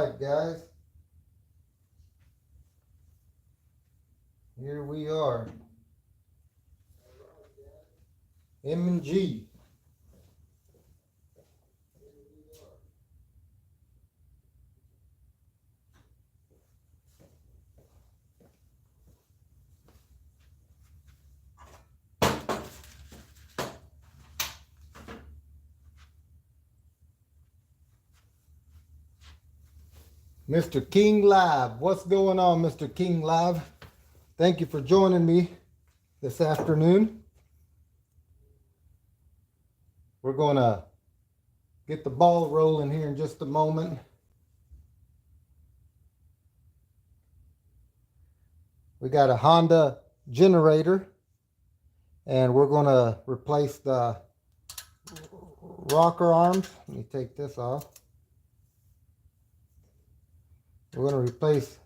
right, guys. Here we are. M&G. Mr. King Live. What's going on, Mr. King Live? Thank you for joining me this afternoon. We're going to get the ball rolling here in just a moment. We got a Honda generator, and we're going to replace the rocker arms. Let me take this off. We're going to replace,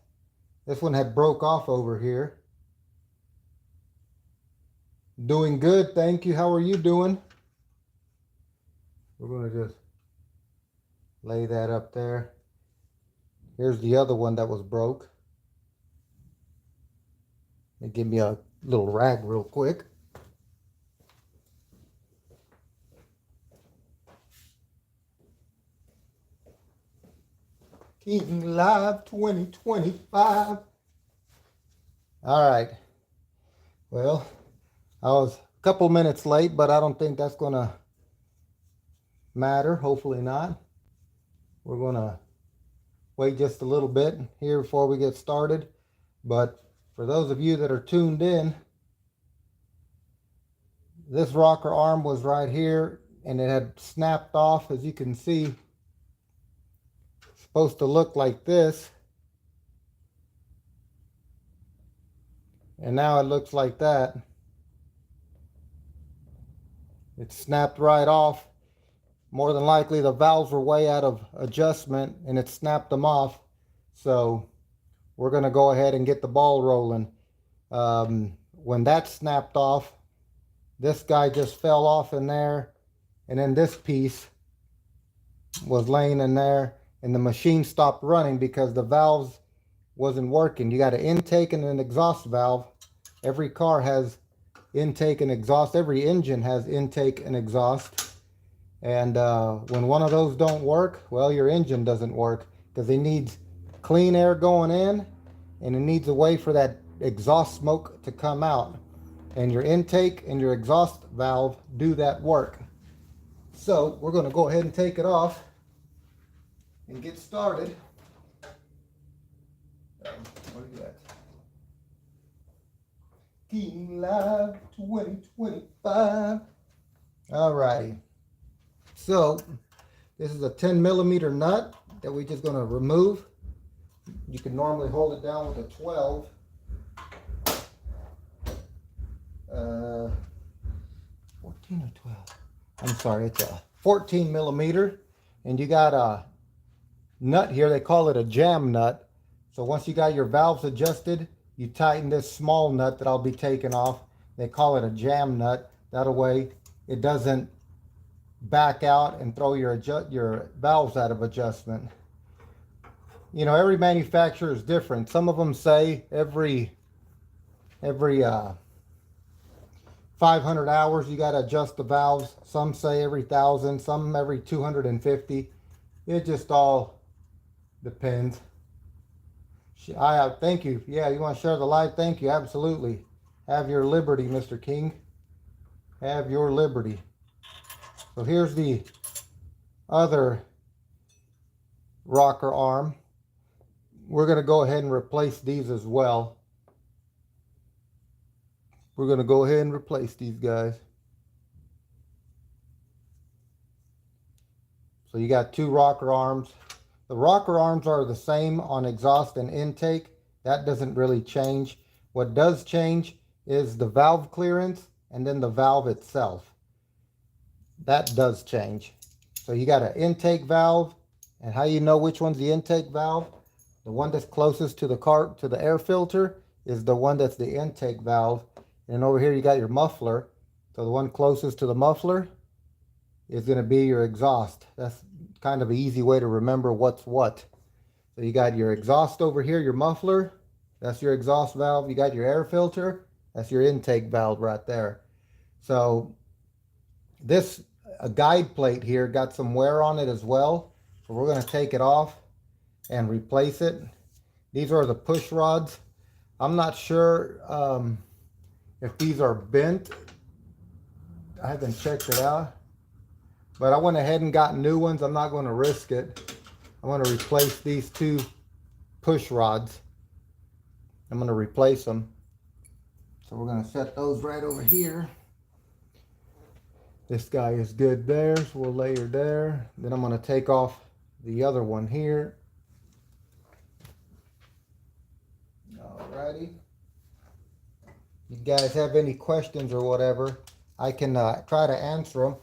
this one had broke off over here. Doing good, thank you. How are you doing? We're going to just lay that up there. Here's the other one that was broke. Let me give me a little rag real quick. King Live 2025. All right. Well, I was a couple minutes late, but I don't think that's going to matter. Hopefully not. We're going to wait just a little bit here before we get started. But for those of you that are tuned in, this rocker arm was right here and it had snapped off. As you can see, it's supposed to look like this. And now it looks like that. It snapped right off. More than likely the valves were way out of adjustment and it snapped them off. So we're going to go ahead and get the ball rolling. When that snapped off, this guy just fell off in there, and then this piece was laying in there, and the machine stopped running because the valves wasn't working. You got an intake and an exhaust valve. Every car has intake and exhaust. Every engine has intake and exhaust. And when one of those don't work, well, your engine doesn't work because it needs clean air going in and it needs a way for that exhaust smoke to come out. And your intake and your exhaust valve do that work. So we're going to go ahead and take it off and get started. What are you at? King Live 2025. All righty. So this is a 10 millimeter nut that we're just going to remove. You can normally hold it down with a 12. 14 or 12. I'm sorry, it's a 14 millimeter. And you got a nut here. They call it a jam nut. So once you got your valves adjusted, you tighten this small nut that I'll be taking off. They call it a jam nut. That way it doesn't back out and throw your valves out of adjustment. You know, every manufacturer is different. Some of them say every 500 hours you got to adjust the valves. Some say every 1,000, some every 250. It just all depends. Thank you. Yeah, you want to share the live? Thank you. Absolutely. Have your liberty, Mr. King. Have your liberty. So here's the other rocker arm. We're going to go ahead and replace these as well. We're going to go ahead and replace these guys. So you got two rocker arms. The rocker arms are the same on exhaust and intake. That doesn't really change. What does change is the valve clearance and then the valve itself. That does change. So you got an intake valve, and how you know which one's the intake valve? The one that's closest to the air filter is the one that's the intake valve. And over here you got your muffler. So the one closest to the muffler is going to be your exhaust. That's kind of an easy way to remember what's what. So you got your exhaust over here, your muffler, that's your exhaust valve. You got your air filter, that's your intake valve right there. So this guide plate here got some wear on it as well. So we're going to take it off and replace it. These are the push rods. I'm not sure if these are bent. I haven't checked it out. But I went ahead and got new ones. I'm not going to risk it. I'm going to replace these two push rods. I'm going to replace them. So we're going to set those right over here. This guy is good there, so we'll lay her there. Then I'm going to take off the other one here. Alrighty. You guys have any questions or whatever, I can try to answer them.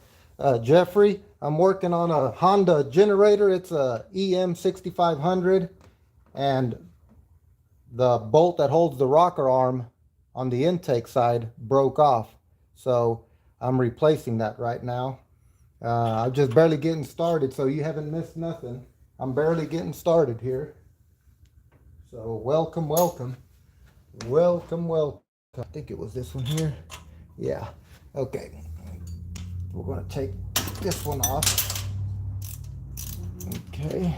Jeffrey, I'm working on a Honda generator. It's a EM6500, and the bolt that holds the rocker arm on the intake side broke off. So I'm replacing that right now. I'm just barely getting started, so you haven't missed nothing. I'm barely getting started here. So welcome, welcome. Welcome, welcome. I think it was this one here. Yeah. Okay. We're going to take this one off. Okay.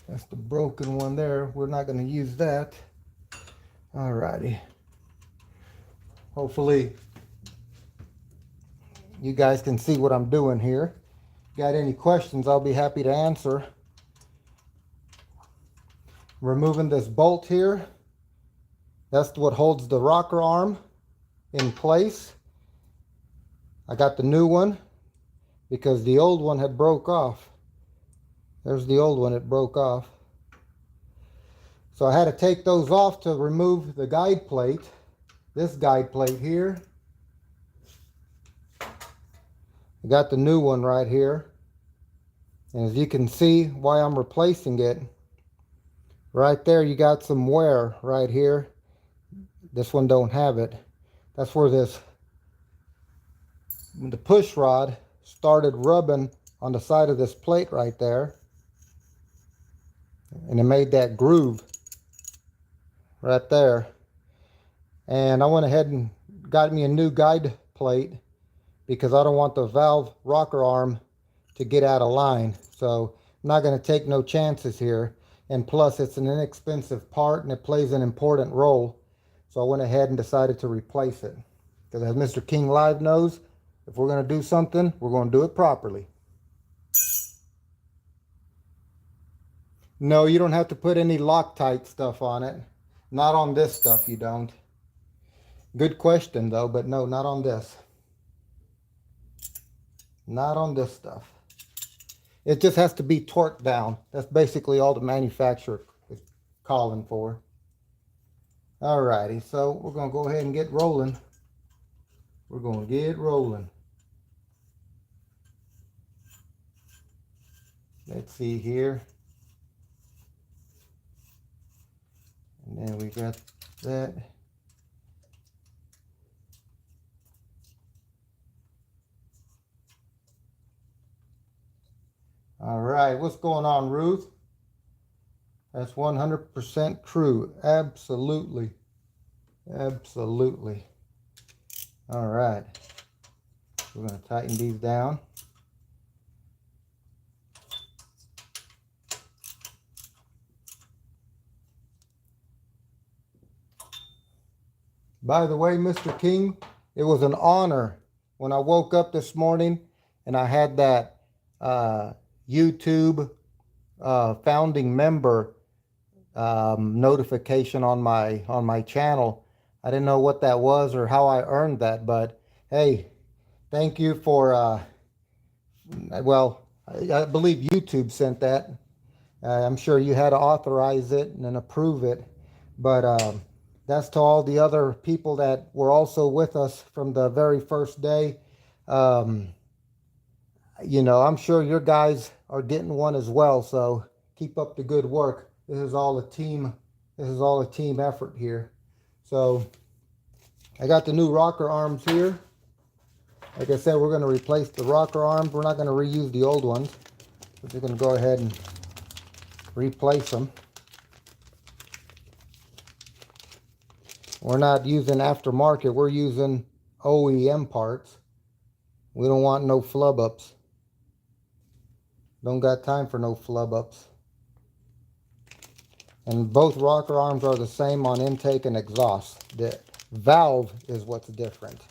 That's the broken one there. We're not going to use that. Alrighty. Hopefully you guys can see what I'm doing here. Got any questions, I'll be happy to answer. Removing this bolt here. That's what holds the rocker arm in place. I got the new one because the old one had broke off. There's the old one, it broke off. So I had to take those off to remove the guide plate. This guide plate here. I got the new one right here. And as you can see why I'm replacing it, right there you got some wear right here. This one don't have it. That's where the push rod started rubbing on the side of this plate right there. And it made that groove right there. And I went ahead and got me a new guide plate because I don't want the valve rocker arm to get out of line. So I'm not going to take no chances here. And plus it's an inexpensive part and it plays an important role. So I went ahead and decided to replace it. Because as Mr. King Live knows, if we're going to do something, we're going to do it properly. No, you don't have to put any Loctite stuff on it. Not on this stuff, you don't. Good question though, but no, not on this. Not on this stuff. It just has to be torqued down. That's basically all the manufacturer is calling for. Alrighty, so we're going to go ahead and get rolling. We're going to get rolling. Let's see here. And then we got that. All right, what's going on, Ruth? That's 100% true. Absolutely. Absolutely. All right. We're going to tighten these down. By the way, Mr. King, it was an honor when I woke up this morning and I had that YouTube founding member notification on my channel. I didn't know what that was or how I earned that, but hey, thank you for well, I believe YouTube sent that. I'm sure you had to authorize it and then approve it, but that's to all the other people that were also with us from the very first day. You know, I'm sure your guys are getting one as well, so keep up the good work. This is all a team effort here. So I got the new rocker arms here, Like I said, we're going to replace the rocker arms. We're not going to reuse the old ones. We're just going to go ahead and replace them. We're not using aftermarket. We're using OEM parts. We don't want no flub ups. Don't got time for no flub ups. And both rocker arms are the same on intake and exhaust. The valve is what's different.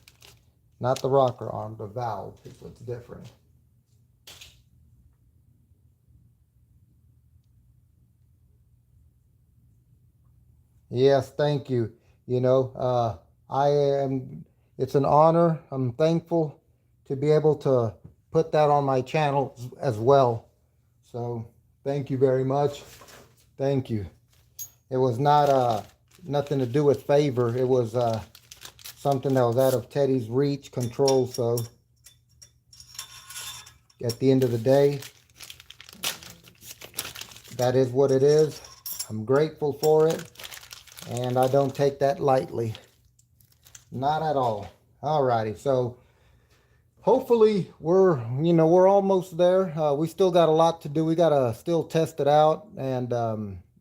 Not the rocker arm, the valve is what's different. Yes, thank you. You know, it's an honor. I'm thankful to be able to put that on my channel as well. So thank you very much. Thank you. It was not nothing to do with favor. It was something that was out of Teddy's reach, control. So at the end of the day, that is what it is. I'm grateful for it, and I don't take that lightly. Not at all. Alrighty, so hopefully we're almost there. We still got a lot to do. We gotta still test it out and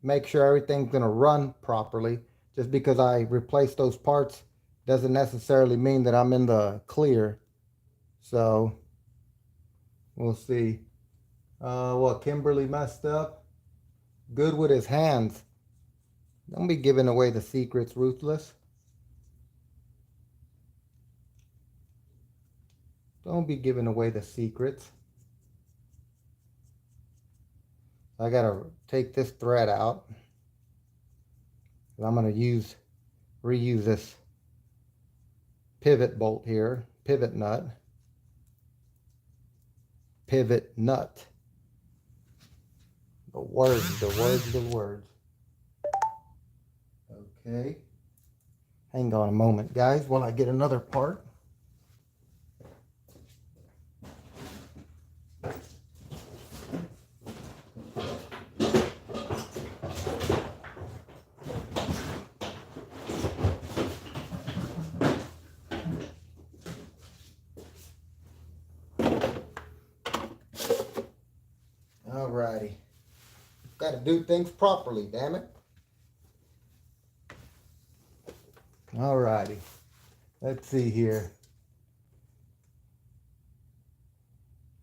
make sure everything's gonna run properly. Just because I replaced those parts doesn't necessarily mean that I'm in the clear. So we'll see. What, Kimberly messed up? Good with his hands. Don't be giving away the secrets, Ruthless. Don't be giving away the secrets. I gotta take this thread out. I'm gonna reuse this pivot bolt here, pivot nut. Pivot nut. The words. Okay. Hang on a moment, guys, while I get another part. Alrighty. Got to do things properly, damn it. Alrighty. Let's see here.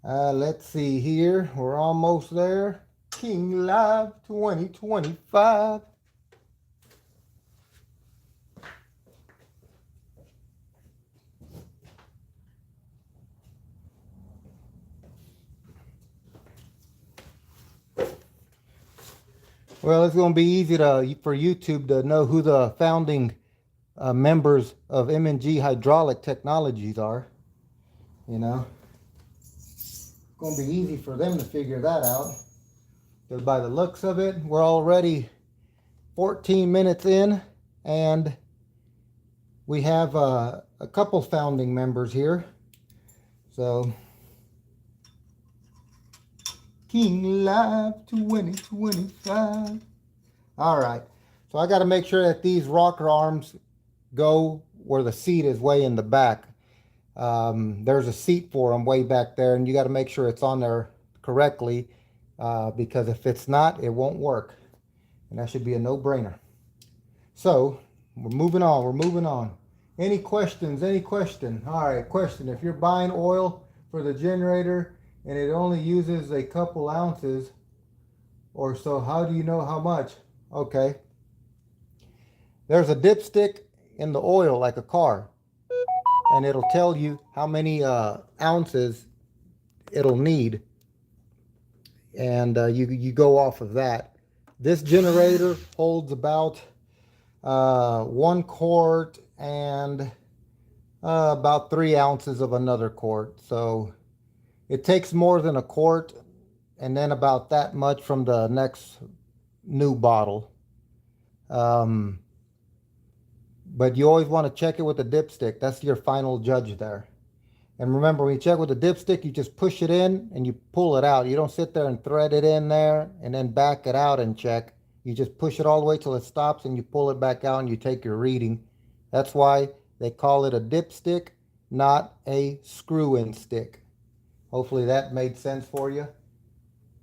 Let's see here. We're almost there. King Live 2025. Well, it's going to be easy for YouTube to know who the founding members of M&G Hydraulic Technologies are. You know, it's going to be easy for them to figure that out. Because by the looks of it, we're already 14 minutes in, and we have a couple founding members here. So, King Live 2025. All right. So I got to make sure that these rocker arms go where the seat is way in the back. There's a seat for them way back there, and you got to make sure it's on there correctly, because if it's not, it won't work. And that should be a no-brainer. So we're moving on. Any questions? Any question? All right, question. If you're buying oil for the generator and it only uses a couple ounces or so, how do you know how much? Okay. There's a dipstick in the oil like a car, and it'll tell you how many ounces it'll need, and you go off of that. This generator holds about 1 quart and about 3 ounces of another quart. So it takes more than a quart and then about that much from the next new bottle. But you always want to check it with a dipstick. That's your final judge there. And remember, when you check with the dipstick, you just push it in and you pull it out. You don't sit there and thread it in there and then back it out and check. You just push it all the way till it stops and you pull it back out and you take your reading. That's why they call it a dipstick. not a screw-in stick. Hopefully that made sense for you.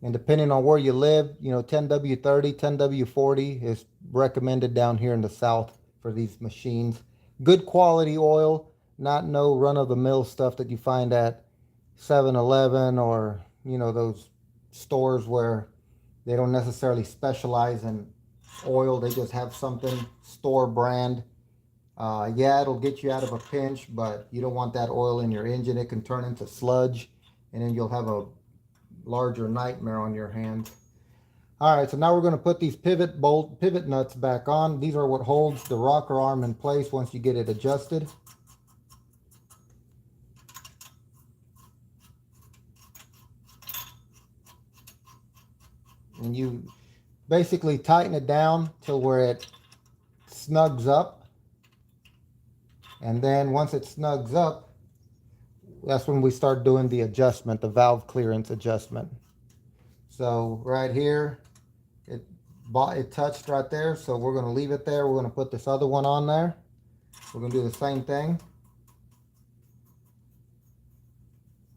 And depending on where you live, 10W30, 10W40 is recommended down here in the South for these machines. Good quality oil, not no run-of-the-mill stuff that you find at 7-Eleven or, those stores where they don't necessarily specialize in oil. They just have something store brand. Yeah, it'll get you out of a pinch, but you don't want that oil in your engine. It can turn into sludge, and then you'll have a larger nightmare on your hands. All right, so now we're going to put these pivot nuts back on. These are what holds the rocker arm in place once you get it adjusted. And you basically tighten it down till where it snugs up. And then once it snugs up, that's when we start doing the adjustment, the valve clearance adjustment. So right here, it touched right there, so we're going to leave it there. We're going to put this other one on there. We're going to do the same thing.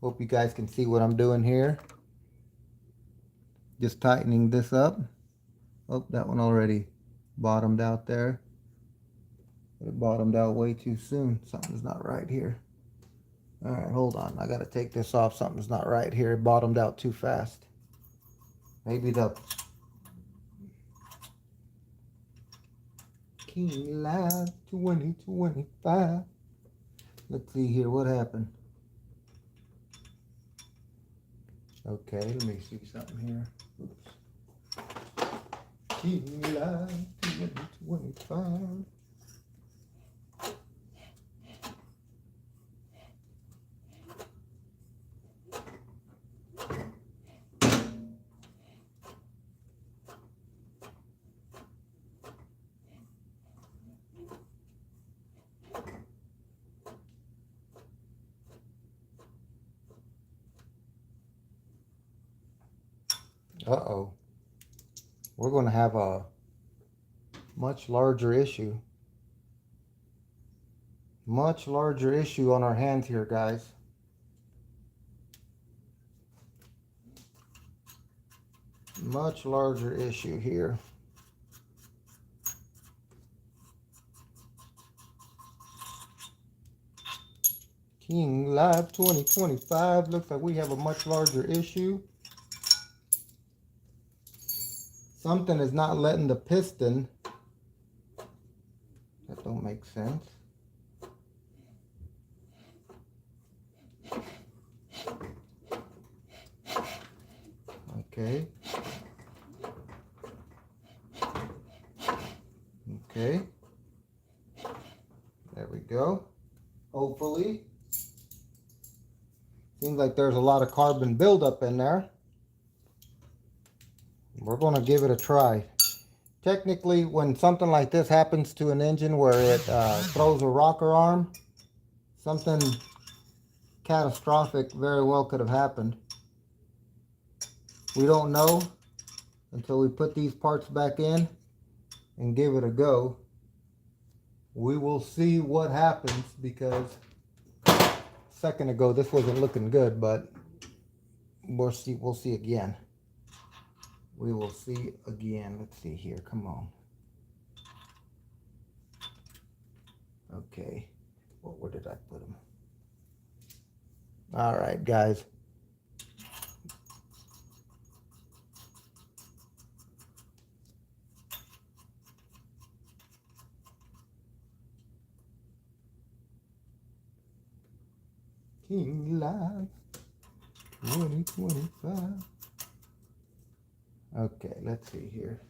Hope you guys can see what I'm doing here. Just tightening this up. Oh, that one already bottomed out there. It bottomed out way too soon. Something's not right here. All right, hold on. I got to take this off. Something's not right here. It bottomed out too fast. Maybe the King Live 2025. Let's see here. What happened? Okay, let me see something here. Oops. King Live 2025. Uh-oh. We're going to have a much larger issue. Much larger issue on our hands here, guys. Much larger issue here. King Live 2025. Looks like we have a much larger issue. Something is not letting the piston. That don't make sense. Okay. Okay. There we go. Hopefully. Seems like there's a lot of carbon buildup in there. We're going to give it a try. Technically, when something like this happens to an engine where it throws a rocker arm, something catastrophic very well could have happened. We don't know until we put these parts back in and give it a go. We will see what happens, because a second ago this wasn't looking good, but we'll see again. We will see again. Let's see here. Come on. Okay. Well, where did I put them? All right, guys. King Live 2025. Okay, let's see here.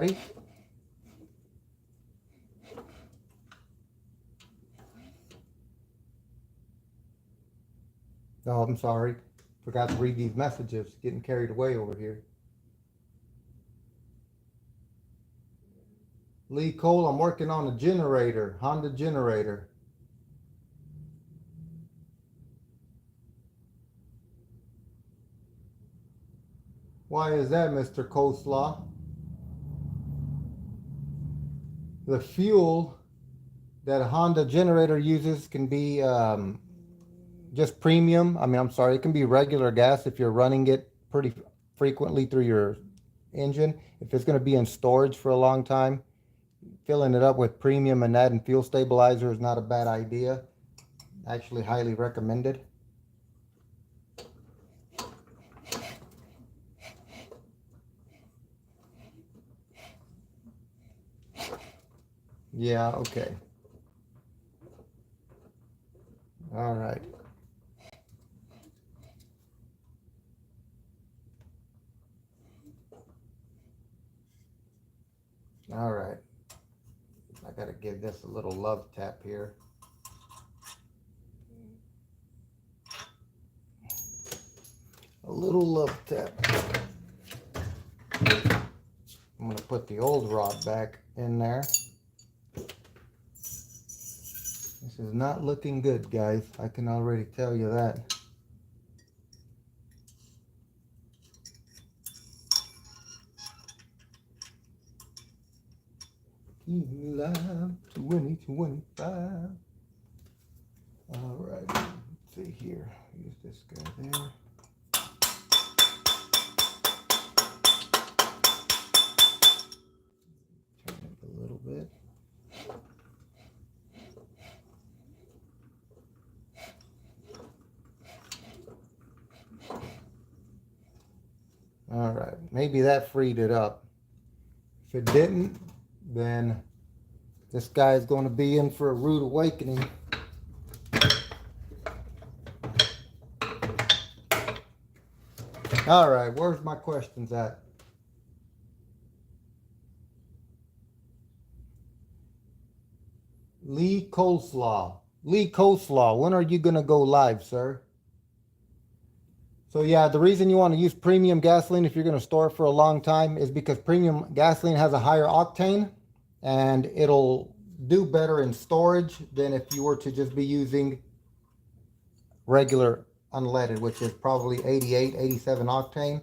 ready? Oh, I'm sorry. Forgot to read these messages. Getting carried away over here. Lee Cole, I'm working on a generator, Honda generator. Why is that, Mr. Coleslaw? The fuel that a Honda generator uses can be just premium. I mean, I'm sorry, it can be regular gas if you're running it pretty frequently through your engine. If it's going to be in storage for a long time, filling it up with premium and adding fuel stabilizer is not a bad idea. Actually, highly recommended. Yeah, okay. All right. All right. I got to give this a little love tap here. A little love tap. I'm going to put the old rod back in there. This is not looking good, guys. I can already tell you that. Keep me alive, 2025. All right, let's see here. Use this guy there. Turn it a little bit. All right, maybe that freed it up. If it didn't, then this guy is going to be in for a rude awakening. All right, where's my questions at? Lee Coleslaw. Lee Coleslaw, when are you going to go live, sir? So yeah, the reason you want to use premium gasoline if you're going to store it for a long time is because premium gasoline has a higher octane and it'll do better in storage than if you were to just be using regular unleaded, which is probably 88, 87 octane.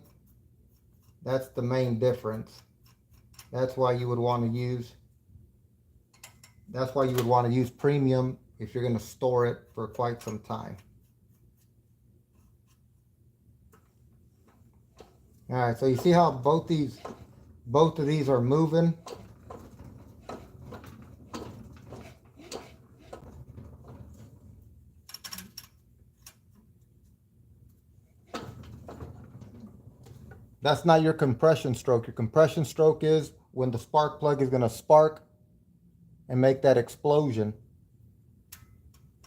That's the main difference. That's why you would want to use premium if you're going to store it for quite some time. All right, so you see how both of these are moving? That's not your compression stroke. Your compression stroke is when the spark plug is going to spark and make that explosion.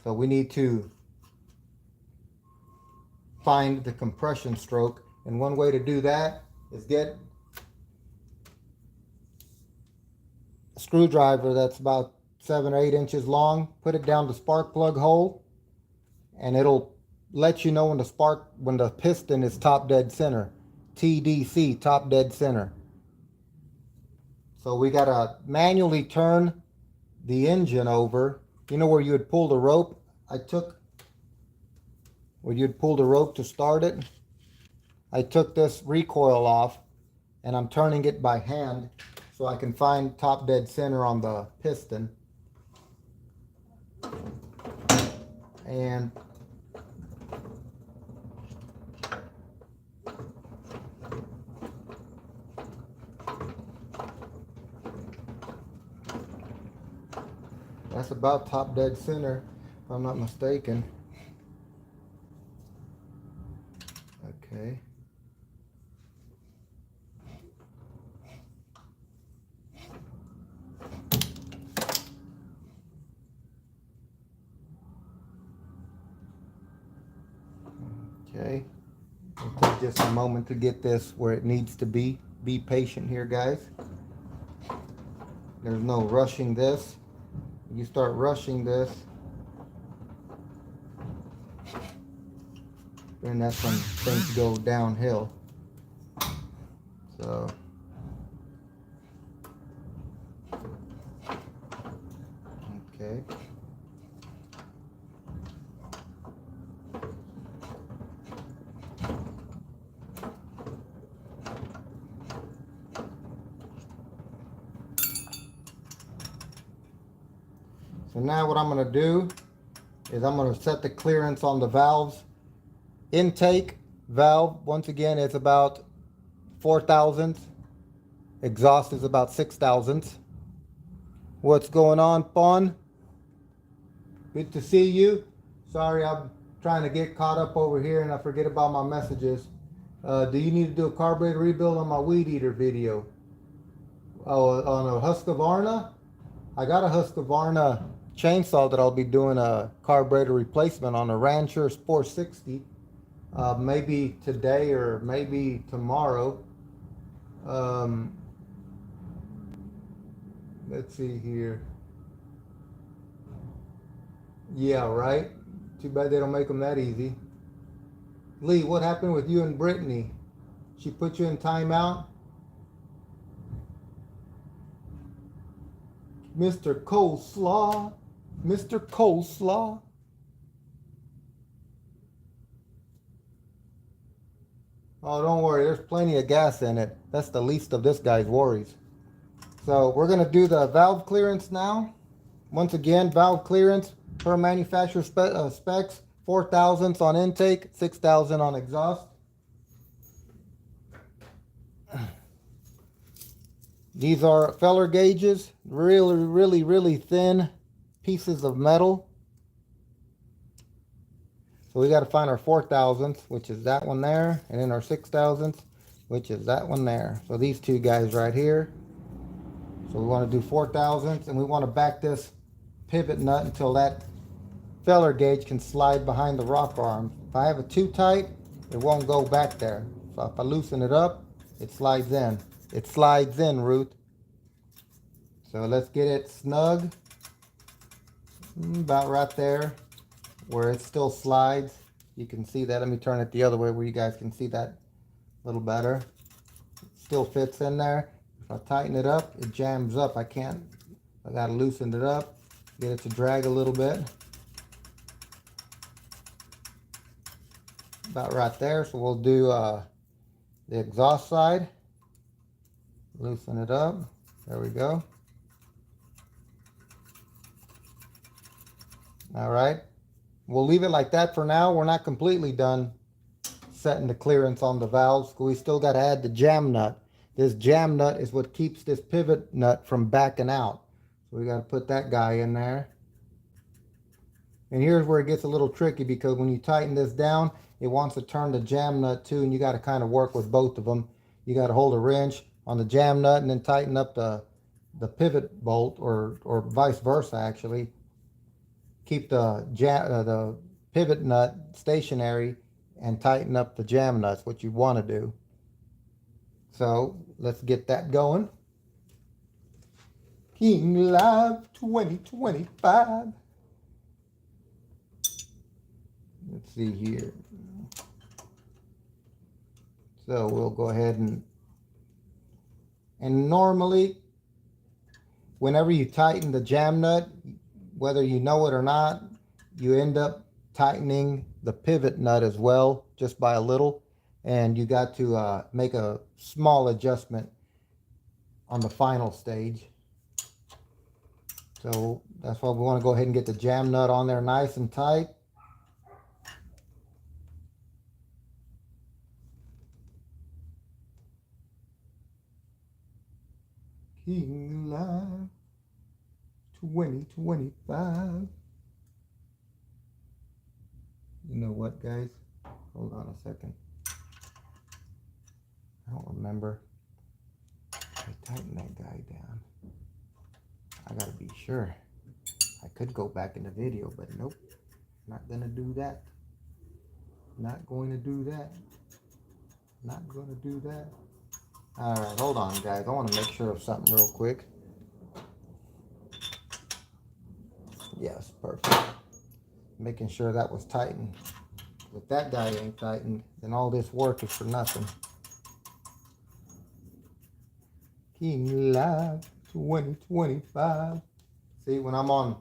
So we need to find the compression stroke. And one way to do that is get a screwdriver that's about 7 or 8 inches long, put it down the spark plug hole, and it'll let you know when the piston is top dead center. TDC, top dead center. So we gotta manually turn the engine over. You know where you would pull the rope? Where you'd pull the rope to start it? I took this recoil off and I'm turning it by hand so I can find top dead center on the piston. And that's about top dead center, if I'm not mistaken. Okay. Okay. It'll take just a moment to get this where it needs to be. Be patient here, guys. There's no rushing this. You start rushing this, and that's when things go downhill. So okay. So now what I'm going to do is I'm going to set the clearance on the valves. Intake valve, once again, is about 4 thousandths. Exhaust is about 6 thousandths. What's going on, Fawn? Good to see you. Sorry, I'm trying to get caught up over here and I forget about my messages. Do you need to do a carburetor rebuild on my weed eater video? Oh, on a Husqvarna? I got a Husqvarna chainsaw that I'll be doing a carburetor replacement on a Rancher Sport 60. Maybe today or maybe tomorrow. Let's see here. Yeah, right? Too bad they don't make them that easy. Lee, what happened with you and Brittany? She put you in timeout? Mr. Coleslaw. Mr. Coleslaw. Oh, don't worry. There's plenty of gas in it. That's the least of this guy's worries. So we're going to do the valve clearance now. Once again, valve clearance per manufacturer specs. 4 thousandths on intake, 6 thousand on exhaust. These are feller gauges, really thin pieces of metal. So we got to find our 4 thousandths, which is that one there, and then our 6 thousandths, which is that one there. So these two guys right here. So we want to do 4 thousandths, and we want to back this pivot nut until that feller gauge can slide behind the rock arm. If I have it too tight, it won't go back there. So if I loosen it up, it slides in. It slides in, Ruth. So let's get it snug. About right there where it still slides. You can see that. Let me turn it the other way where you guys can see that a little better. It still fits in there. If I tighten it up, it jams up. I gotta loosen it up, get it to drag a little bit. About right there. So we'll do the exhaust side. Loosen it up. There we go. All right. We'll leave it like that for now. We're not completely done setting the clearance on the valves. We still got to add the jam nut. This jam nut is what keeps this pivot nut from backing out. So we got to put that guy in there. And here's where it gets a little tricky, because when you tighten this down, it wants to turn the jam nut too, and you got to kind of work with both of them. You got to hold a wrench on the jam nut and then tighten up the pivot bolt, or vice versa actually. Keep the pivot nut stationary and tighten up the jam nuts, what you want to do. So let's get that going. King Live 2025. Let's see here. So we'll go ahead and normally, whenever you tighten the jam nut, whether you know it or not, you end up tightening the pivot nut as well, just by a little. And you got to make a small adjustment on the final stage. So that's why we want to go ahead and get the jam nut on there nice and tight. King Live 2025. You know what, guys? Hold on a second. I don't remember. I tighten that guy down. I gotta be sure. I could go back in the video, but nope. Not gonna do that. Not going to do that. Not gonna do that. Alright, hold on, guys. I want to make sure of something real quick. Yes, perfect. Making sure that was tightened. If that guy ain't tightened, then all this work is for nothing. King Live 2025. See, when I'm on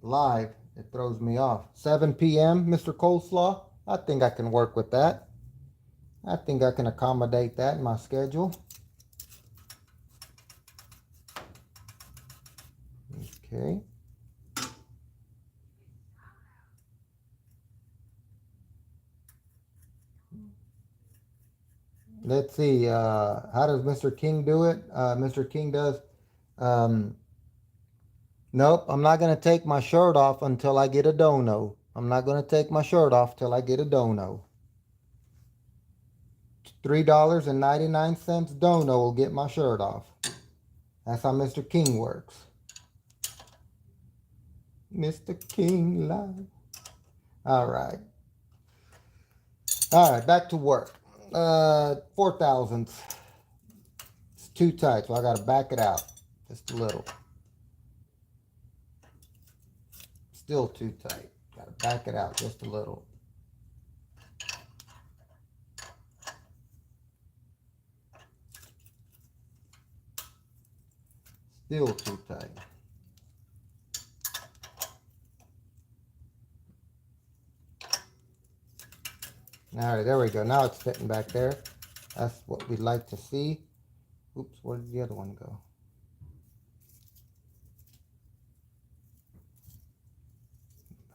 live, it throws me off. 7 p.m., Mr. Coleslaw. I think I can work with that. I think I can accommodate that in my schedule. Okay. Let's see. How does Mr. King do it? Mr. King does. Nope, I'm not going to take my shirt off until I get a dono. I'm not going to take my shirt off till I get a dono. $3.99 dono will get my shirt off. That's how Mr. King works. Mr. King live. All right. All right, back to work. 4 thousandths. It's too tight, so I got to back it out just a little. Still too tight. Got to back it out just a little. Still too tight. All right, there we go. Now it's fitting back there. That's what we'd like to see. Oops, where did the other one go?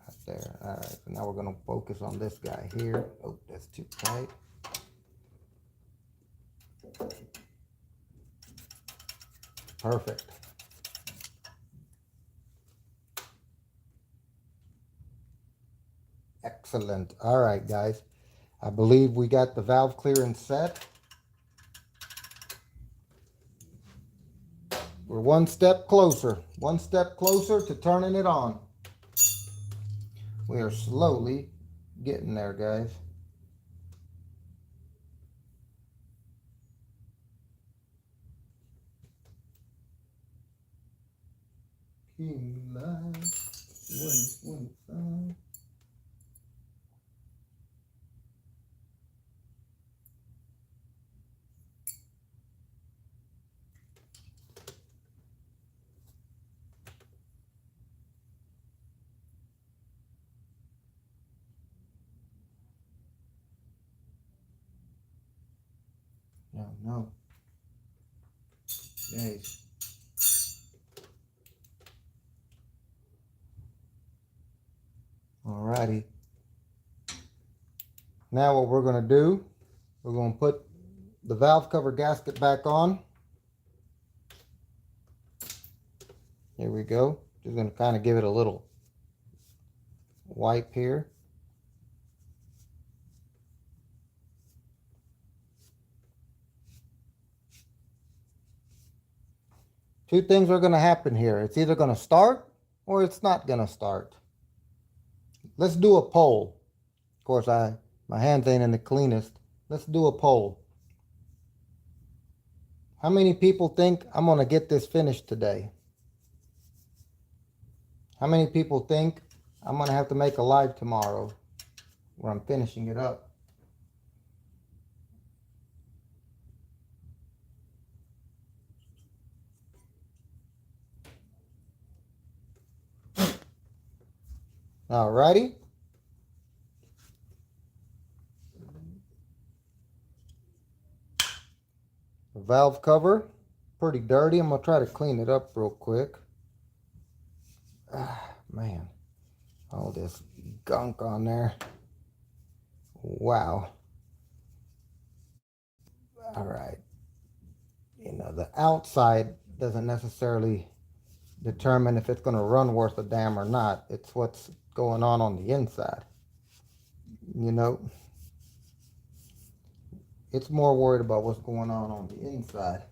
Right there. All right, so now we're going to focus on this guy here. Oh, that's too tight. Perfect. Excellent. All right, guys. I believe we got the valve clearance set. We're one step closer to turning it on. We are slowly getting there, guys. King Live 125. No. Nice. Alrighty. Now what we're going to do, we're going to put the valve cover gasket back on. Here we go. Just going to kind of give it a little wipe here. Two things are going to happen here. It's either going to start or it's not going to start. Let's do a poll. Of course, my hands ain't in the cleanest. Let's do a poll. How many people think I'm going to get this finished today? How many people think I'm going to have to make a live tomorrow where I'm finishing it up? Alrighty. The valve cover, pretty dirty. I'm going to try to clean it up real quick. Man, all this gunk on there. Wow. All right. You know, the outside doesn't necessarily determine if it's going to run worth a damn or not. It's what's going on the inside. You know, it's more worried about what's going on the inside.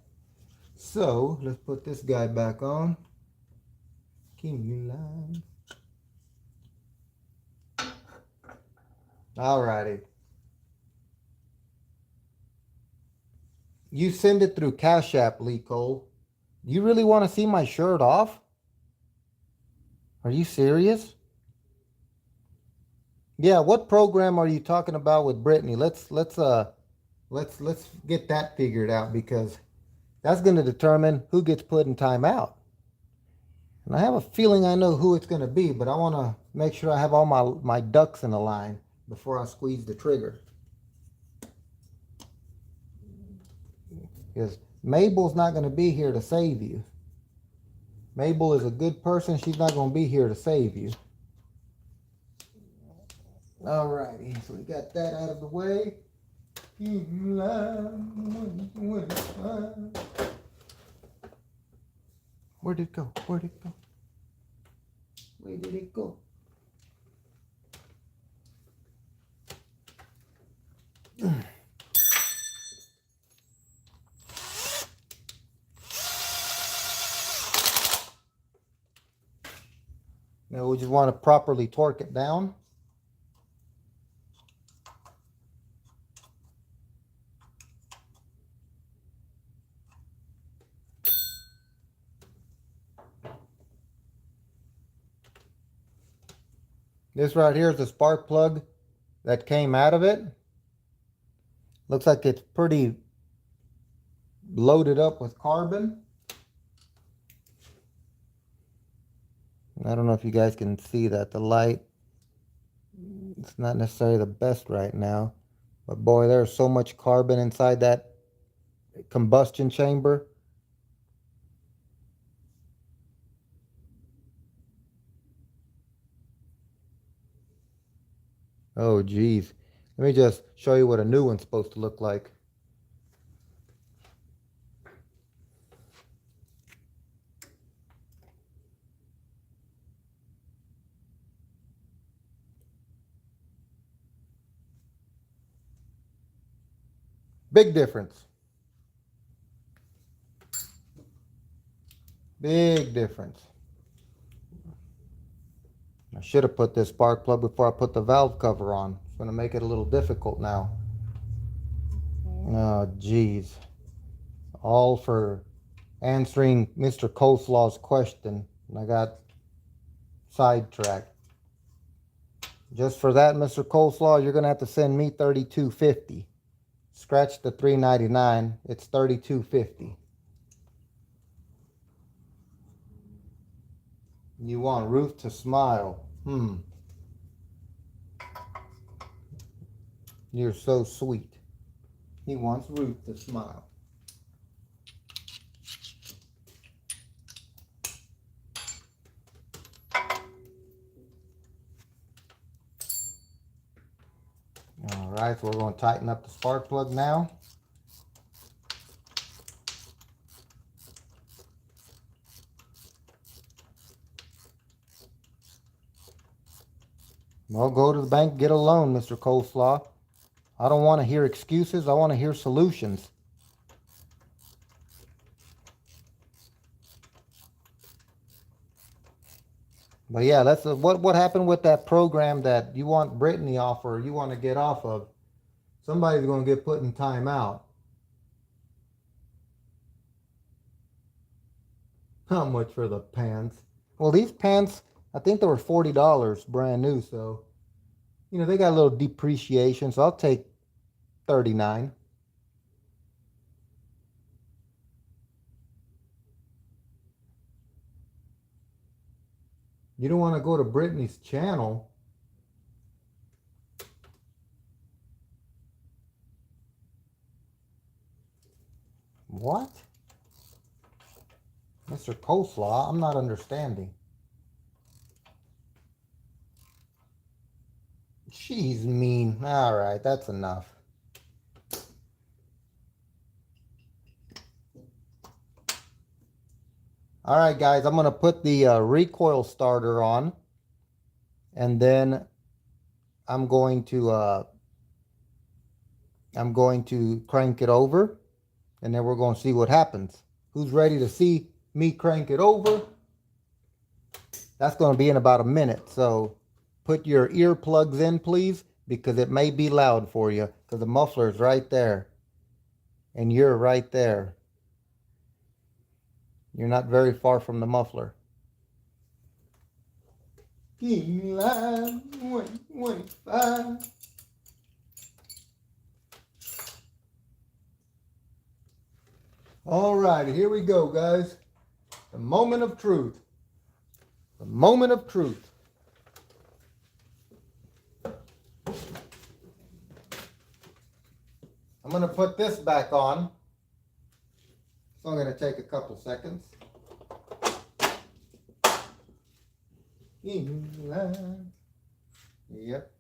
So let's put this guy back on. King line. Alrighty. You send it through Cash App, Lee Cole. You really want to see my shirt off? Are you serious? Yeah, what program are you talking about with Brittany? Let's get that figured out, because that's going to determine who gets put in timeout. And I have a feeling I know who it's going to be, but I want to make sure I have all my ducks in a line before I squeeze the trigger. Because Mabel's not going to be here to save you. Mabel is a good person. She's not going to be here to save you. Alrighty, so we got that out of the way. Where'd it go? Where'd it go? Where did it go? Now we just want to properly torque it down. This right here is the spark plug that came out of it. Looks like it's pretty loaded up with carbon. I don't know if you guys can see that. The light, it's not necessarily the best right now, but boy, there's so much carbon inside that combustion chamber. Oh geez, let me just show you what a new one's supposed to look like. Big difference. Big difference. I should have put this spark plug before I put the valve cover on. It's going to make it a little difficult now. Oh, geez. All for answering Mr. Coleslaw's question. And I got sidetracked. Just for that, Mr. Coleslaw, you're going to have to send me $32.50. Scratch the $3.99. It's $32.50. You want Ruth to smile. You're so sweet. He wants Ruth to smile. All right, so we're going to tighten up the spark plug now. Well, go to the bank, get a loan, Mr. Coleslaw. I don't want to hear excuses. I want to hear solutions. But yeah, that's what happened with that program that you want Brittany off, or you want to get off of. Somebody's going to get put in timeout. How much for the pants? Well, these pants, I think they were $40 brand new, so you know they got a little depreciation, so I'll take $39. You don't want to go to Brittany's channel. What? Mr. Coleslaw, I'm not understanding. She's mean. All right, that's enough. All right, guys, I'm going to put the recoil starter on, and then I'm going to crank it over, and then we're going to see what happens. Who's ready to see me crank it over? That's going to be in about a minute, so put your earplugs in, please, because it may be loud for you, because the muffler is right there, and you're right there. You're not very far from the muffler. King line 125. All right, here we go, guys. The moment of truth. The moment of truth. I'm going to put this back on. So I'm going to take a couple seconds. Yep.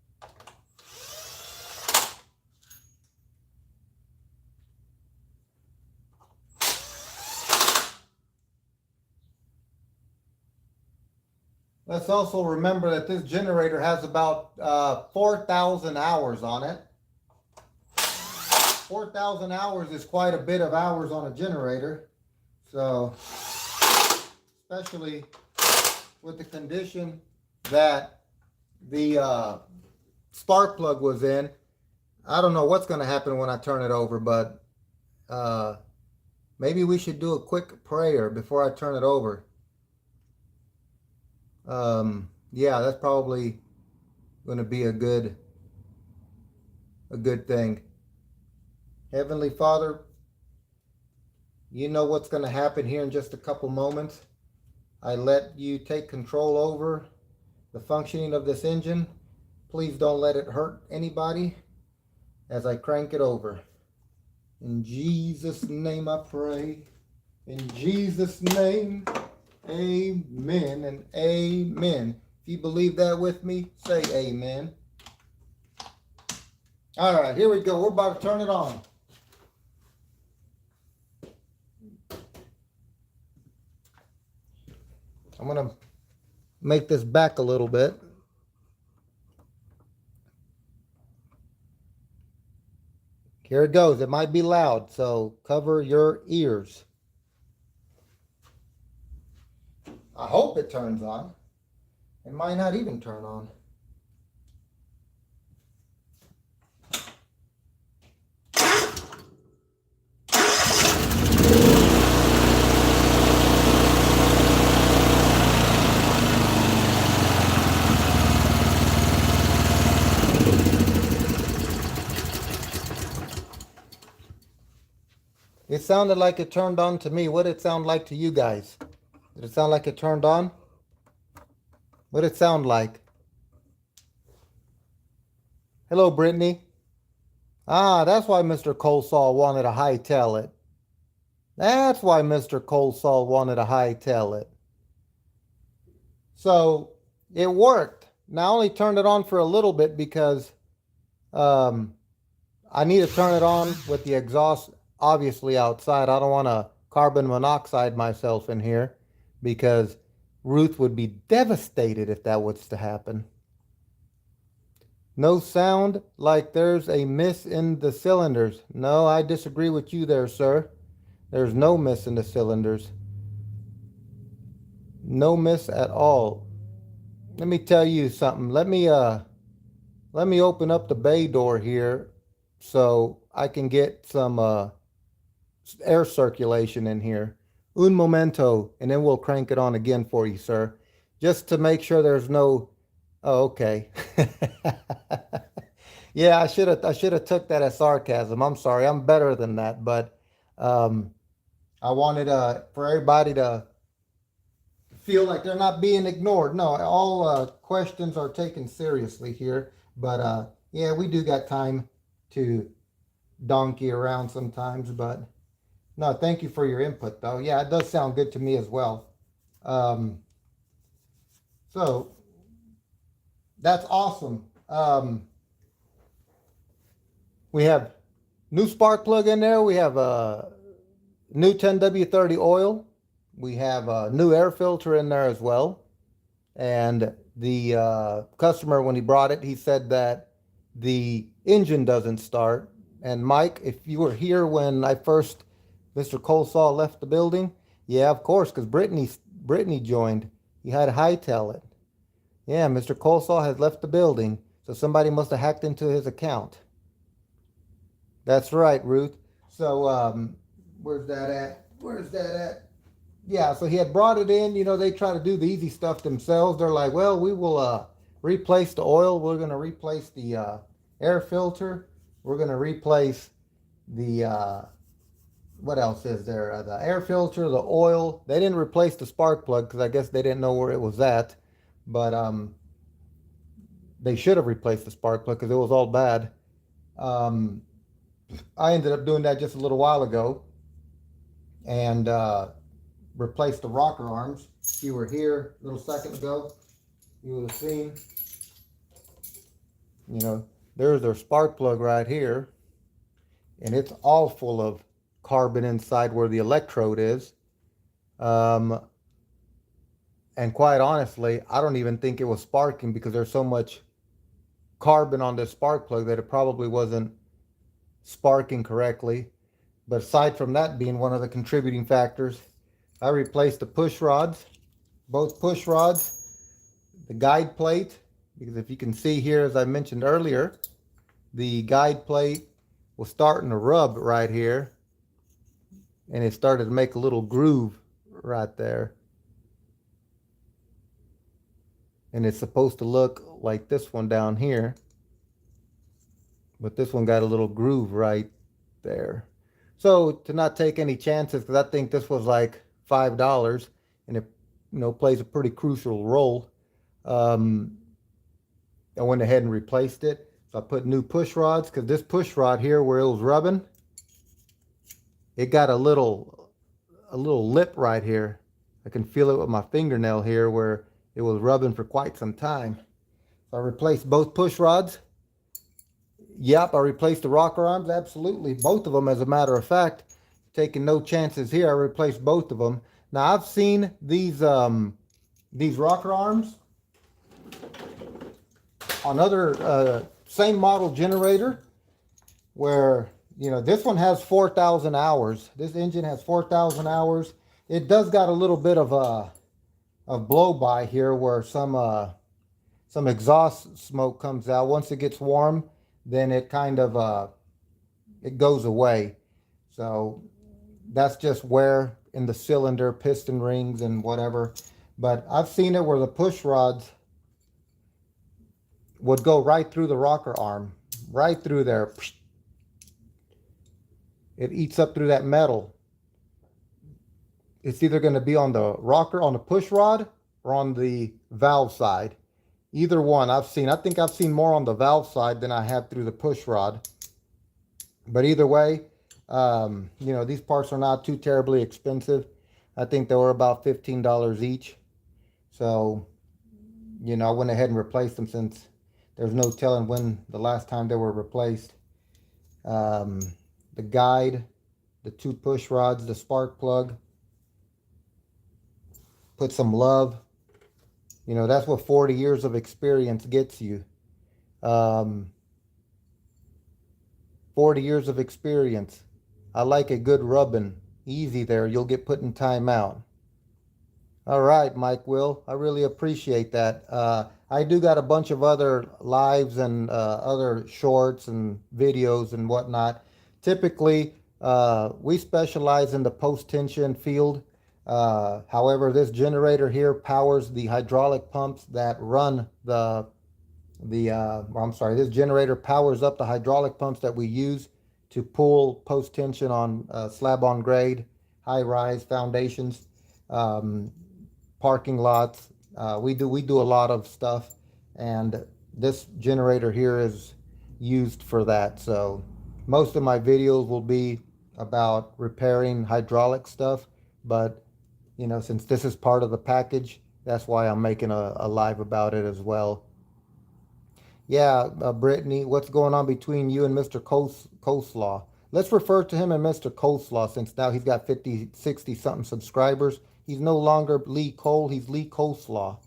Let's also remember that this generator has about 4,000 hours on it. 4,000 hours is quite a bit of hours on a generator. So, especially with the condition that the spark plug was in. I don't know what's going to happen when I turn it over, but maybe we should do a quick prayer before I turn it over. Yeah, that's probably going to be a good thing. Heavenly Father, you know what's going to happen here in just a couple moments. I let you take control over the functioning of this engine. Please don't let it hurt anybody as I crank it over. In Jesus' name I pray. In Jesus' name, amen and amen. If you believe that with me, say amen. All right, here we go. We're about to turn it on. I'm going to make this back a little bit. Here it goes. It might be loud, so cover your ears. I hope it turns on. It might not even turn on. It sounded like it turned on to me. What did it sound like to you guys? Did it sound like it turned on? What did it sound like? Hello, Brittany. Ah, that's why Mr. Colesaw wanted to hightail it. That's why Mr. Colesaw wanted to hightail it. So it worked. Now I only turned it on for a little bit because I need to turn it on with the exhaust obviously outside. I don't want to carbon monoxide myself in here because Ruth would be devastated if that was to happen. No sound like there's a miss in the cylinders. No, I disagree with you there, sir. There's no miss in the cylinders. No miss at all. Let me tell you something. Let me open up the bay door here so I can get some air circulation in here. Un momento, and then we'll crank it on again for you, sir. Just to make sure there's no... Oh, okay. Yeah, I should have took that as sarcasm. I'm sorry. I'm better than that, but I wanted for everybody to feel like they're not being ignored. No, all questions are taken seriously here, but yeah, we do got time to donkey around sometimes, but no, thank you for your input though. Yeah, it does sound good to me as well. So that's awesome. We have new spark plug in there. We have a new 10W30 oil. We have a new air filter in there as well. And the customer, when he brought it, he said that the engine doesn't start. And Mike, if you were here when Mr. Colesaw left the building, yeah, of course, because Brittany joined. You had to hightail it. Yeah, Mr. Colesaw has left the building, so somebody must have hacked into his account. That's right, Ruth. So, where's that at? Where's that at? yeah, so he had brought it in. You know, they try to do the easy stuff themselves. They're like, well, we will replace the oil. We're going to replace the air filter. We're going to replace the what else is there? The air filter, the oil. They didn't replace the spark plug because I guess they didn't know where it was at. But they should have replaced the spark plug because it was all bad. Um, I ended up doing that just a little while ago and replaced the rocker arms. If you were here a little second ago, you would have seen, you know, there's their spark plug right here, and it's all full of carbon inside where the electrode is. Um, and quite honestly, I don't even think it was sparking because there's so much carbon on this spark plug that it probably wasn't sparking correctly. But aside from that being one of the contributing factors, I replaced the push rods, both push rods, the guide plate, because if you can see here, as I mentioned earlier, the guide plate was starting to rub right here, and it started to make a little groove right there. And it's supposed to look like this one down here, but this one got a little groove right there. So to not take any chances, because I think this was like $5, and it, you know, plays a pretty crucial role. I went ahead and replaced it. So I put new push rods, because this push rod here where it was rubbing, it got a little lip right here. I can feel it with my fingernail here where it was rubbing for quite some time. So I replaced both push rods. Yep, I replaced the rocker arms, absolutely. Both of them, as a matter of fact. Taking no chances here, I replaced both of them. Now, I've seen these rocker arms on other same model generator where, you know, this one has 4,000 hours. This engine has 4,000 hours. It does got a little bit of blow by here where some exhaust smoke comes out. Once it gets warm, then it kind of it goes away. So that's just wear in the cylinder, piston rings, and whatever. But I've seen it where the push rods would go right through the rocker arm, right through there. It eats up through that metal. It's either going to be on the rocker, on the push rod, or on the valve side. Either one I've seen. I think I've seen more on the valve side than I have through the push rod. But either way, you know, these parts are not too terribly expensive. I think they were about $15 each. So, you know, I went ahead and replaced them since there's no telling when the last time they were replaced. The guide, the two push rods, the spark plug. Put some love. You know, that's what 40 years of experience gets you. 40 years of experience. I like a good rubbing. Easy there. You'll get put in timeout. All right, Mike Will. I really appreciate that. I do got a bunch of other lives and other shorts and videos and whatnot. Typically, we specialize in the post-tension field. However, this generator here powers the hydraulic pumps that run this generator powers up the hydraulic pumps that we use to pull post tension on slab on grade, high rise foundations, parking lots. We do a lot of stuff, and this generator here is used for that. So most of my videos will be about repairing hydraulic stuff, but you know, since this is part of the package, that's why I'm making a live about it as well. Yeah, Brittany, what's going on between you and Mr. Coleslaw? Let's refer to him as Mr. Coleslaw since now he's got 50, 60 something subscribers. He's no longer Lee Cole, he's Lee Coleslaw.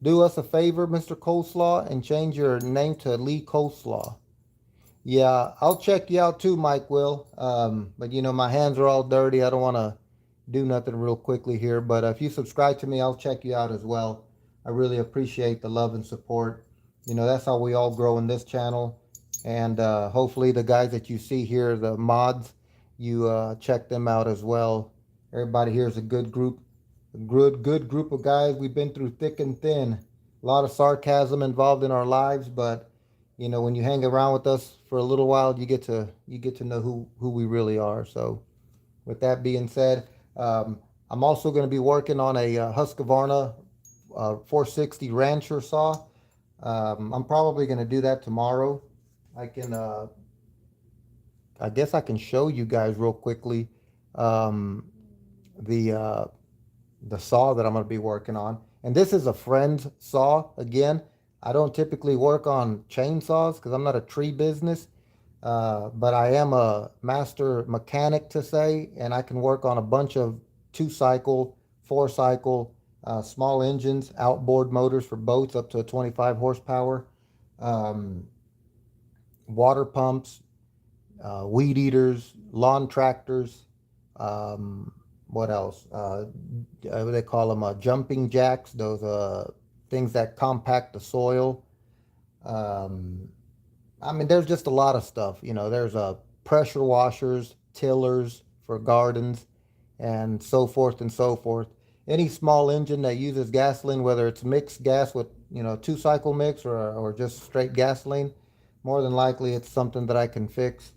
Do us a favor, Mr. Coleslaw, and change your name to Lee Coleslaw. Yeah, I'll check you out too, Mike Will. But you know, my hands are all dirty. I don't want to do nothing real quickly here, but if you subscribe to me, I'll check you out as well. I really appreciate the love and support. You know, that's how we all grow in this channel. And hopefully the guys that you see here, the mods, you check them out as well. Everybody here is a good group, good group of guys. We've been through thick and thin. A lot of sarcasm involved in our lives, but you know, when you hang around with us for a little while, you get to know who we really are. So, with that being said, I'm also going to be working on a Husqvarna 460 Rancher saw. I'm probably going to do that tomorrow. I can, I guess I can show you guys real quickly um, the uh, the saw that I'm going to be working on. And this is a friend's saw. Again, I don't typically work on chainsaws because I'm not a tree business, but I am a master mechanic to say, and I can work on a bunch of 2-cycle, 4-cycle, small engines, outboard motors for boats up to 25 horsepower, um, water pumps, weed eaters, lawn tractors. What else? They call them jumping jacks. Those things that compact the soil. Um, I mean, there's just a lot of stuff. You know, there's pressure washers, tillers for gardens, and so forth and so forth. Any small engine that uses gasoline, whether it's mixed gas with, you know, 2-cycle mix or just straight gasoline, more than likely it's something that I can fix.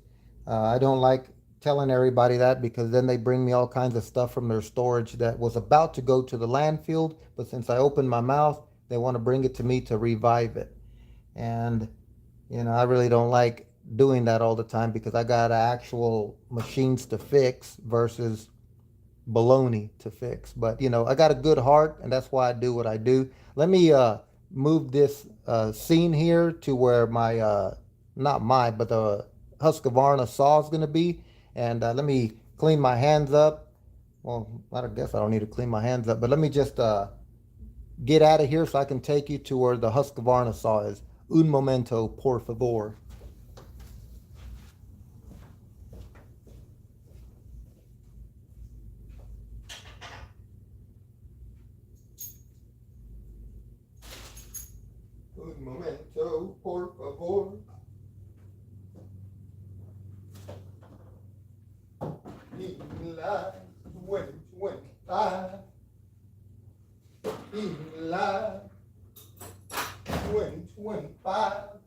I don't like telling everybody that because then they bring me all kinds of stuff from their storage that was about to go to the landfill, but since I opened my mouth, they want to bring it to me to revive it. And you know, I really don't like doing that all the time because I got actual machines to fix versus baloney to fix. But you know, I got a good heart, and that's why I do what I do. Let me move this scene here to where my not my but the Husqvarna saw is going to be, and let me clean my hands up. Well, I guess I don't need to clean my hands up, but let me just get out of here so I can take you to where the Husqvarna saw is. Un momento, por favor. Un momento, por favor. In life 2025. In life 2025.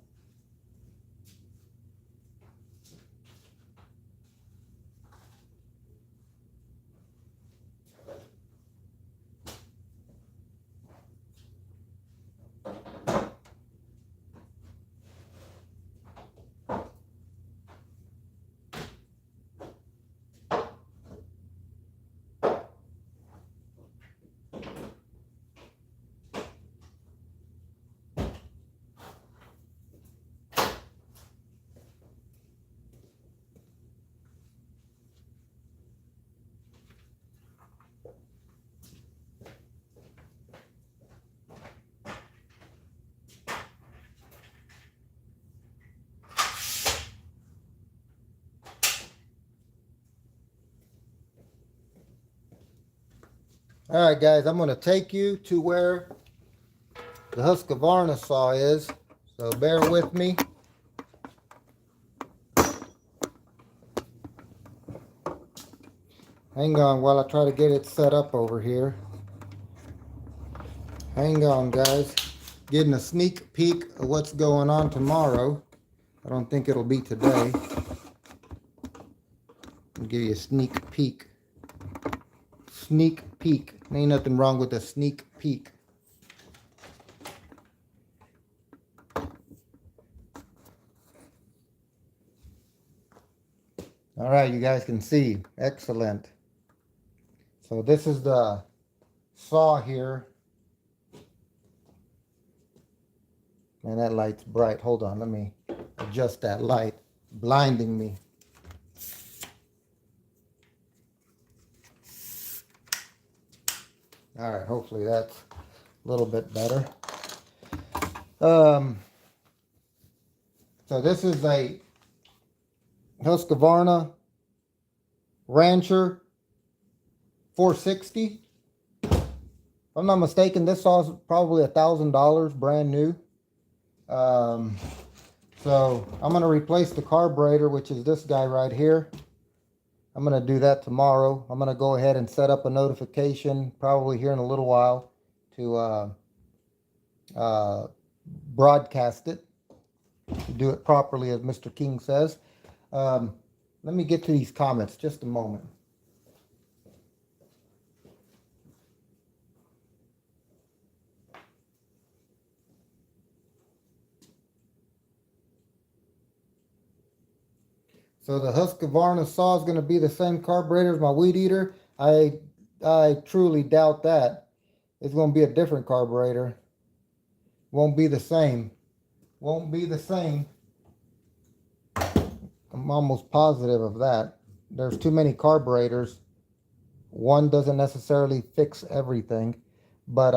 All right, guys, I'm going to take you to where the Husqvarna saw is. So bear with me. Hang on while I try to get it set up over here. Hang on, guys. Getting a sneak peek of what's going on tomorrow. I don't think it'll be today. I'll give you a sneak peek. Sneak peek. Ain't nothing wrong with a sneak peek. All right, you guys can see. Excellent. So this is the saw here. Man, that light's bright. Hold on, let me adjust that light. Blinding me. All right, hopefully that's a little bit better. So this is a Husqvarna Rancher 460. If I'm not mistaken, this saw is probably $1,000 brand new. So I'm going to replace the carburetor, which is this guy right here. I'm going to do that tomorrow. I'm going to go ahead and set up a notification probably here in a little while to broadcast it, to do it properly as Mr. King says. Let me get to these comments just a moment. So the Husqvarna saw is going to be the same carburetor as my weed eater. I truly doubt that. It's going to be a different carburetor. Won't be the same. Won't be the same. I'm almost positive of that. There's too many carburetors. One doesn't necessarily fix everything. But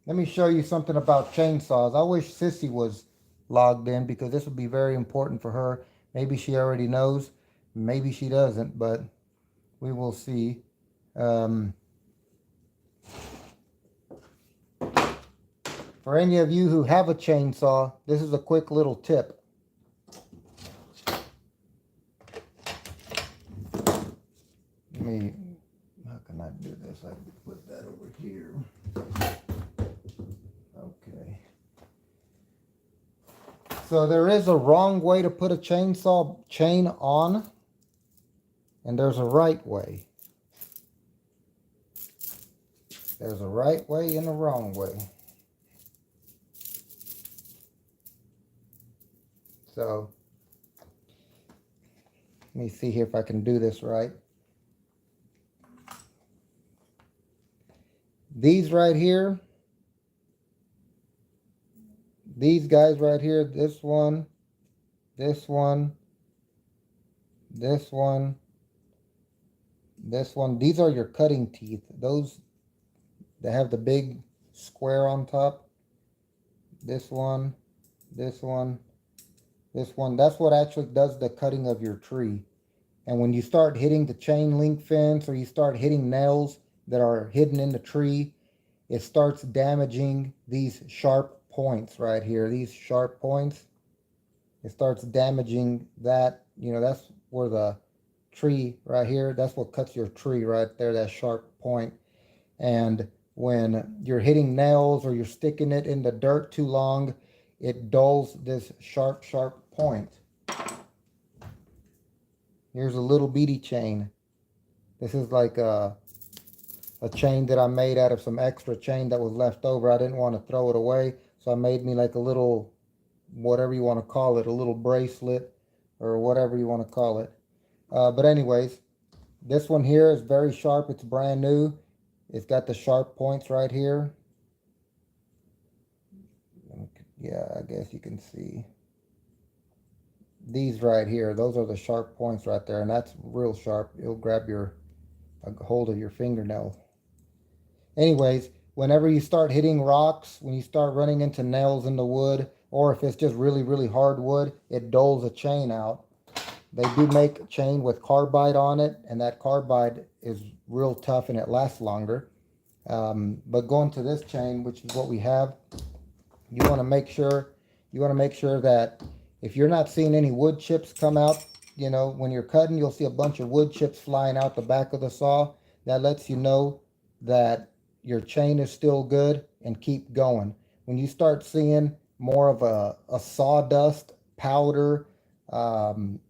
let me show you something about chainsaws. I wish Sissy was logged in because this would be very important for her. Maybe she already knows. Maybe she doesn't, but we will see. For any of you who have a chainsaw, this is a quick little tip. How can I do this? I can put that over here. Okay. So there is a wrong way to put a chainsaw chain on, and there's a right way. There's a right way and a wrong way. So let me see here if I can do this right. These right here, these guys right here, this one, this one, this one, this one, these are your cutting teeth. Those that have the big square on top. This one, this one, this one. That's what actually does the cutting of your tree. And when you start hitting the chain link fence or you start hitting nails that are hidden in the tree, it starts damaging these sharp points right here. These sharp points, it starts damaging that. You know, that's where the tree right here, that's what cuts your tree right there, that sharp point. And when you're hitting nails or you're sticking it in the dirt too long, it dulls this sharp point. Here's a little beady chain. This is like a chain that I made out of some extra chain that was left over. I didn't want to throw it away, so I made me like a little, whatever you want to call it, a little bracelet or whatever you want to call it. But anyways, this one here is very sharp. It's brand new. It's got the sharp points right here. Yeah, I guess you can see. These right here, those are the sharp points right there, and that's real sharp. It'll grab a hold of your fingernail. Anyways, whenever you start hitting rocks, when you start running into nails in the wood, or if it's just really, really hard wood, it dulls a chain out. They do make a chain with carbide on it, and that carbide is real tough and it lasts longer. But going to this chain, which is what we have, you want to make sure that if you're not seeing any wood chips come out, you know, when you're cutting, you'll see a bunch of wood chips flying out the back of the saw. That lets you know that your chain is still good, and keep going. When you start seeing more of a sawdust powder,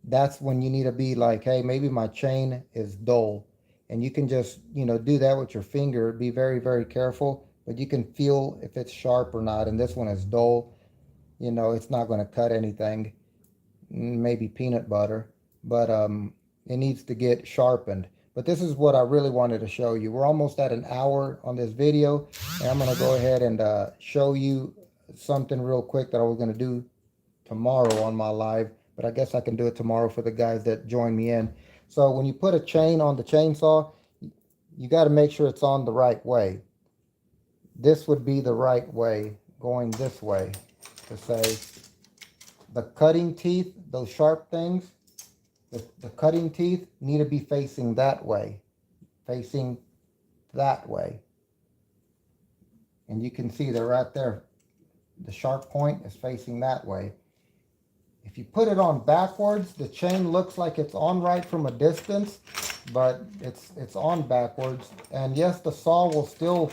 that's when you need to be like, hey, maybe my chain is dull. And you can just, you know, do that with your finger. Be very, very careful, but you can feel if it's sharp or not. And this one is dull. You know, it's not going to cut anything, maybe peanut butter, but it needs to get sharpened. But this is what I really wanted to show you. We're almost at an hour on this video, and I'm going to go ahead and show you something real quick that I was going to do tomorrow on my live, but I guess I can do it tomorrow for the guys that join me in. So when you put a chain on the chainsaw, you got to make sure it's on the right way. This would be the right way, going this way, to say the cutting teeth, those sharp things, the cutting teeth need to be facing that way, facing that way. And you can see they're right there. The sharp point is facing that way. If you put it on backwards, the chain looks like it's on right from a distance, but it's on backwards. And yes, the saw will still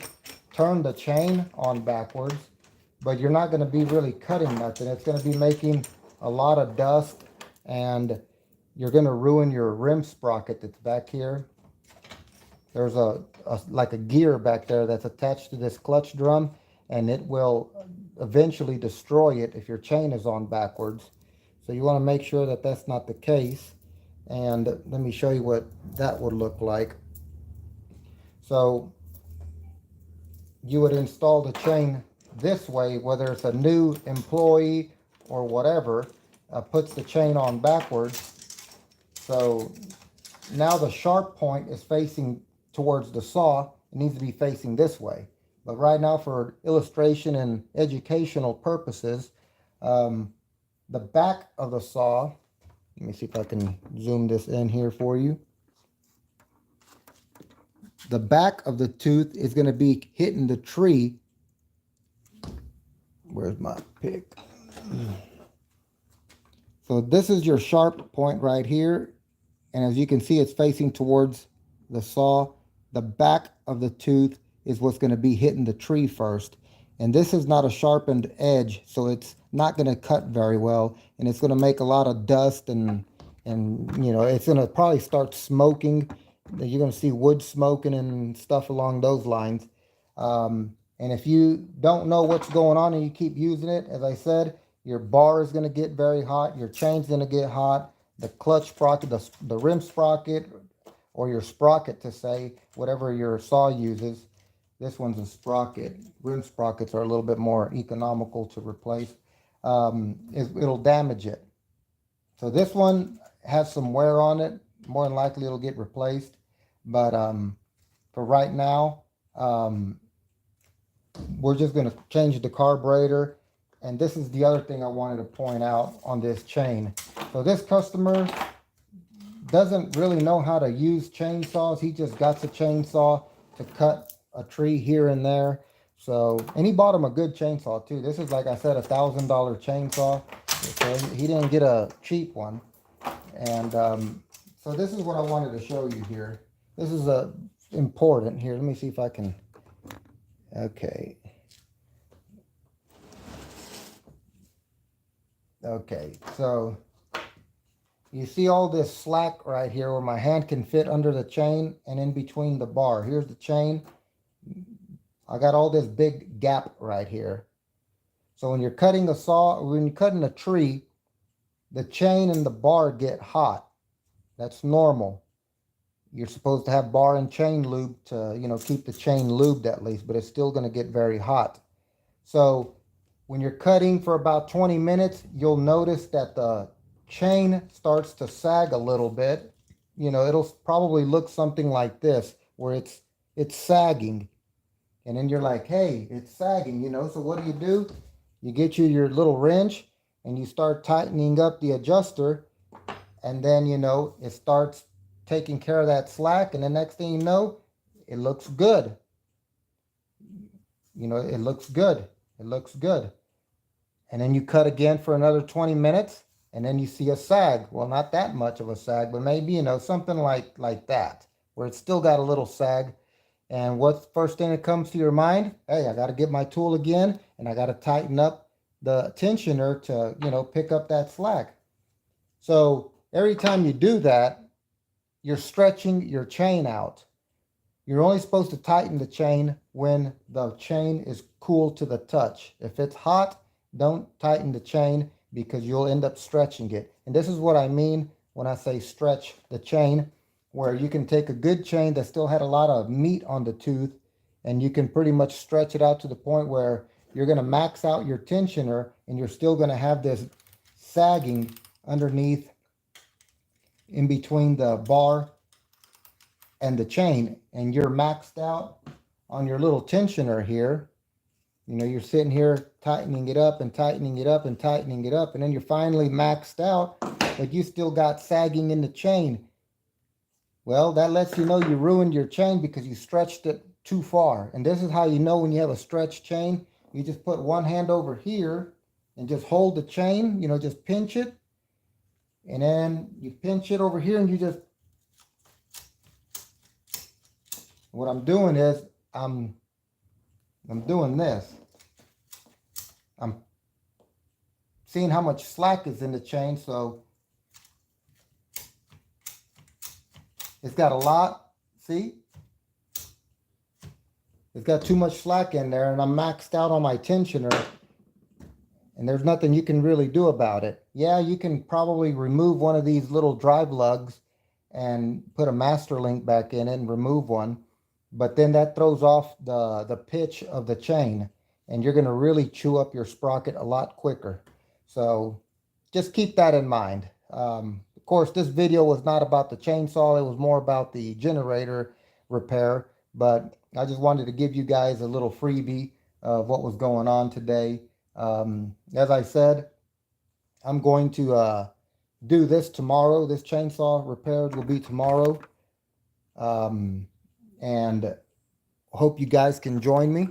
turn the chain on backwards, but you're not going to be really cutting nothing. It's going to be making a lot of dust, and you're going to ruin your rim sprocket that's back here. There's like a gear back there that's attached to this clutch drum, and it will eventually destroy it if your chain is on backwards. So you want to make sure that that's not the case. And let me show you what that would look like. So you would install the chain this way, whether it's a new employee or whatever, puts the chain on backwards. So now the sharp point is facing towards the saw. It needs to be facing this way. But right now, for illustration and educational purposes, the back of the saw, let me see if I can zoom this in here for you. The back of the tooth is going to be hitting the tree. Where's my pick? So this is your sharp point right here. And as you can see, it's facing towards the saw. The back of the tooth is what's going to be hitting the tree first. And this is not a sharpened edge, so it's not going to cut very well. And it's going to make a lot of dust, and you know, it's going to probably start smoking. You're going to see wood smoking and stuff along those lines. And if you don't know what's going on and you keep using it, as I said, your bar is going to get very hot. Your chain's going to get hot. The clutch sprocket, the rim sprocket, or your sprocket to say, whatever your saw uses. This one's a sprocket. Rim sprockets are a little bit more economical to replace. It'll damage it. So this one has some wear on it. More than likely it'll get replaced. But for right now, we're just going to change the carburetor. And this is the other thing I wanted to point out on this chain. So this customer doesn't really know how to use chainsaws. He just got the chainsaw to cut a tree here and there. So, and he bought him a good chainsaw too. This is, like I said, $1,000 chainsaw. So he didn't get a cheap one. And so this is what I wanted to show you here. This is important here. Let me see if I can. Okay. Okay, so you see all this slack right here where my hand can fit under the chain and in between the bar. Here's the chain. I got all this big gap right here. So when you're cutting a saw, when you're cutting a tree, the chain and the bar get hot. That's normal. You're supposed to have bar and chain lube to, you know, keep the chain lubed at least, but it's still going to get very hot. So when you're cutting for about 20 minutes, you'll notice that the chain starts to sag a little bit. You know, it'll probably look something like this, where it's sagging. And then you're like, hey, it's sagging, you know. So what do? You get your little wrench and you start tightening up the adjuster. And then, you know, it starts taking care of that slack. And the next thing you know, it looks good. You know, it looks good. It looks good. And then you cut again for another 20 minutes. And then you see a sag. Well, not that much of a sag, but maybe, you know, something like that, where it's still got a little sag. And what's the first thing that comes to your mind? Hey, I got to get my tool again, and I got to tighten up the tensioner to, you know, pick up that slack. So every time you do that, you're stretching your chain out. You're only supposed to tighten the chain when the chain is cool to the touch. If it's hot, don't tighten the chain, because you'll end up stretching it. And this is what I mean when I say stretch the chain, where you can take a good chain that still had a lot of meat on the tooth, and you can pretty much stretch it out to the point where you're going to max out your tensioner, and you're still going to have this sagging underneath in between the bar and the chain, and you're maxed out on your little tensioner here. You know, you're sitting here tightening it up and tightening it up and tightening it up, and then you're finally maxed out, but you still got sagging in the chain. Well, that lets you know you ruined your chain because you stretched it too far. And this is how you know when you have a stretched chain. You just put one hand over here and just hold the chain, you know, just pinch it. And then you pinch it over here and you just, what I'm doing is I'm doing this. I'm seeing how much slack is in the chain, so it's got a lot, see? It's got too much slack in there, and I'm maxed out on my tensioner, and there's nothing you can really do about it. Yeah, you can probably remove one of these little drive lugs and put a master link back in it and remove one, but then that throws off the pitch of the chain, and you're going to really chew up your sprocket a lot quicker. So just keep that in mind. Of course, this video was not about the chainsaw. It was more about the generator repair, but I just wanted to give you guys a little freebie of what was going on today. As I said, I'm going to do this tomorrow. This chainsaw repairs will be tomorrow. And hope you guys can join me.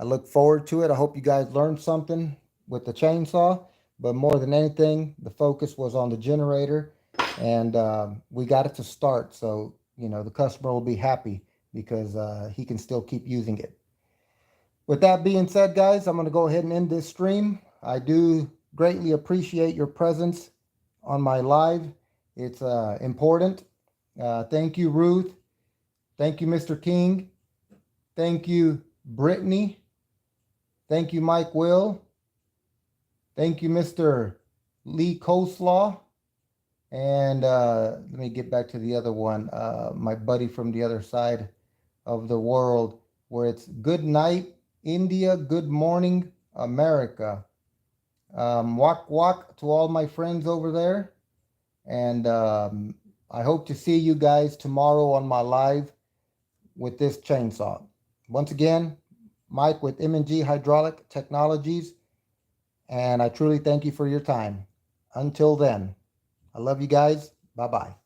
I look forward to it. I hope you guys learned something with the chainsaw, but more than anything, the focus was on the generator, and we got it to start. So, you know, the customer will be happy because he can still keep using it. With that being said, guys, I'm going to go ahead and end this stream. I do greatly appreciate your presence on my live. It's important. Thank you, Ruth. Thank you, Mr. King. Thank you, Brittany. Thank you, Mike Will. Thank you, Mr. Lee Coleslaw. And let me get back to the other one. My buddy from the other side of the world, where it's good night, India, good morning, America. Walk, walk to all my friends over there. And I hope to see you guys tomorrow on my live with this chainsaw. Once again, Mike with M&G Hydraulic Technologies, and I truly thank you for your time. Until then, I love you guys. Bye-bye.